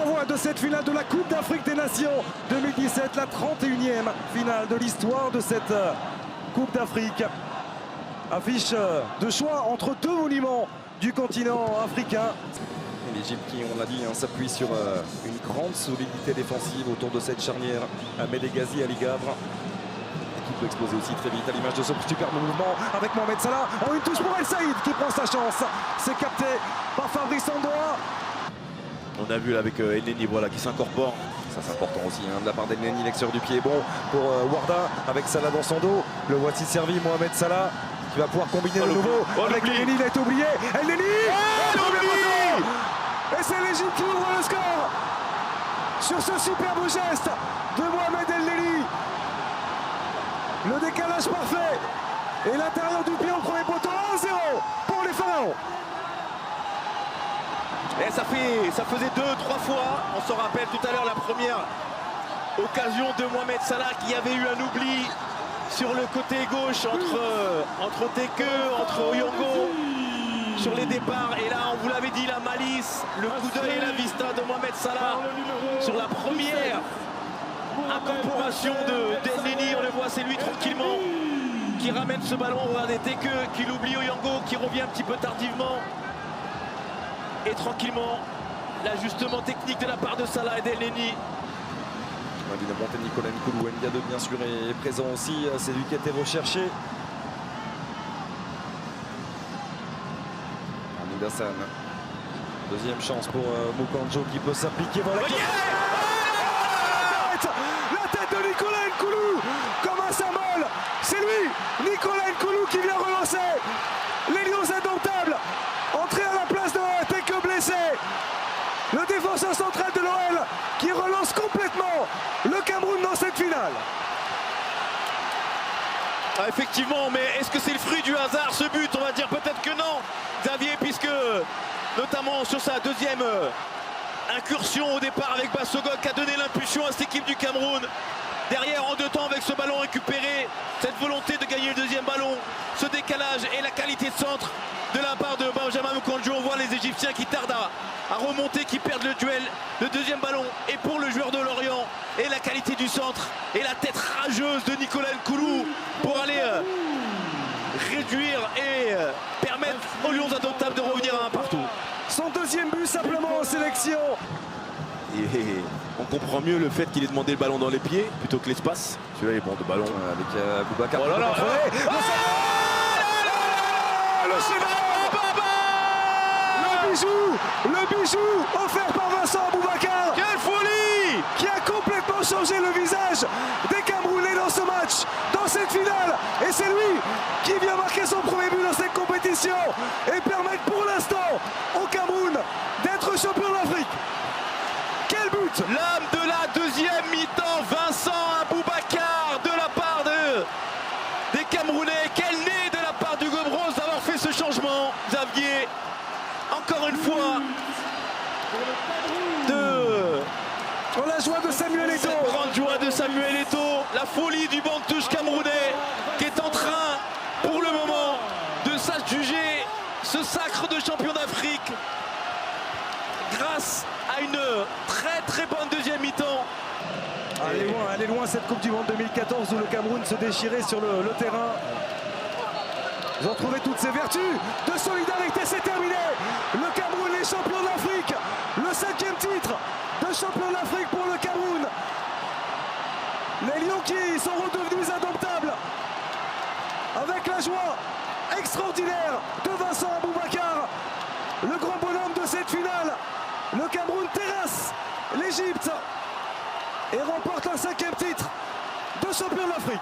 d'envoi de cette finale de la Coupe d'Afrique des Nations 2017, la 31e finale de l'histoire de cette Coupe d'Afrique. Affiche de choix entre deux monuments du continent africain. L'Égypte qui, on l'a dit, s'appuie sur une grande solidité défensive autour de cette charnière. Ahmed Ghazi, Ali Gabr. Qui peut exploser aussi très vite à l'image de ce superbe mouvement avec Mohamed Salah. Oh, une touche pour El Saïd qui prend sa chance. C'est capté par Fabrice Andoa. On a vu là avec El Neni, voilà, qui s'incorpore. Ça c'est important aussi de la part d'El Neni, l'extérieur du pied est bon pour Warda avec Salah dans son dos. Le voici servi, Mohamed Salah qui va pouvoir combiner de nouveau avec El Neni, il a été oublié. El Neni et c'est l'Égypte qui ouvre le score sur ce superbe geste de Mohamed El Neni. Le décalage parfait et l'intérieur du pied au premier poteau. 1-0 pour les Pharaons. Et ça faisait 2-3 fois, on s'en rappelle tout à l'heure la première occasion de Mohamed Salah qui avait eu un oubli sur le côté gauche entre Teke, entre Oyongo sur les départs. Et là, on vous l'avait dit, la malice, le coup d'œil et la vista de Mohamed Salah sur la première incorporation d'El Neni. On le voit, c'est lui tranquillement qui ramène ce ballon. Regardez Teke qui l'oublie, Oyongo qui revient un petit peu tardivement. Et tranquillement, l'ajustement technique de la part de Salah et d'El Neni. Évidemment, Nicolas Nkoulou Ndiado bien sûr est présent aussi. C'est lui qui a été recherché. Hamid Hassan. Deuxième chance pour Moukandjo qui peut s'appliquer dans la La tête de Nicolas Nkoulou comme un symbole. C'est lui, Nicolas Nkoulou, qui vient relancer les Lions indomptables. Entrée à la place de Teke blessé. Le défenseur central de l'OL qui relance complètement le Cameroun dans cette finale. Ah, effectivement, mais est-ce que c'est le fruit du hasard ce but? On va dire peut-être que non, Xavier, puisque notamment sur sa deuxième incursion au départ avec Bassogog qui a donné l'impulsion à cette équipe du Cameroun. Derrière, en deux temps, avec ce ballon récupéré, cette volonté de gagner le deuxième ballon, ce décalage et la qualité de centre de la part de Benjamin Moukandjo. On voit les Égyptiens qui tardent à remonter, qui perdent le duel. Le deuxième ballon est pour le joueur de Lorient. Et la qualité du centre et la tête rageuse de Nicolas Nkoulou pour aller réduire et permettre aux Lions indomptables de revenir à un partout. Son deuxième but simplement en sélection. Et on comprend mieux le fait qu'il ait demandé le ballon dans les pieds plutôt que l'espace. Celui-là est bon de ballon avec Boubacar. Oh là là, le bijou offert par Vincent Boubacar. Quelle folie! Qui a complètement changé le visage des Camerounais dans ce match, dans cette finale. Et c'est lui qui vient marquer son premier but dans cette compétition et permettre pour l'instant au Cameroun d'être champion d'Afrique. Quel but! L'âme de la deuxième mi-temps, Vincent Boubacar de la part des Camerounais. Quel nez de la part du Gobros d'avoir fait ce changement, Xavier. Encore une fois, la joie de Samuel Eto'o. Cette grande joie de Samuel Eto'o, la folie du banc de touche camerounais qui est en train, pour le moment, de s'adjuger ce sacre de champion d'Afrique grâce à une très bonne deuxième mi-temps. Elle est loin cette Coupe du Monde 2014 où le Cameroun se déchirait sur le terrain. Ils ont trouvé toutes ces vertus de solidarité, c'est terminé. Le Cameroun est champion d'Afrique. Le 5e titre de champion d'Afrique pour le Cameroun. Les Lions qui sont redevenus indomptables. Avec la joie extraordinaire de Vincent Boubacar. Le grand bonhomme de cette finale. Le Cameroun terrasse l'Égypte et remporte un 5e titre de champion d'Afrique.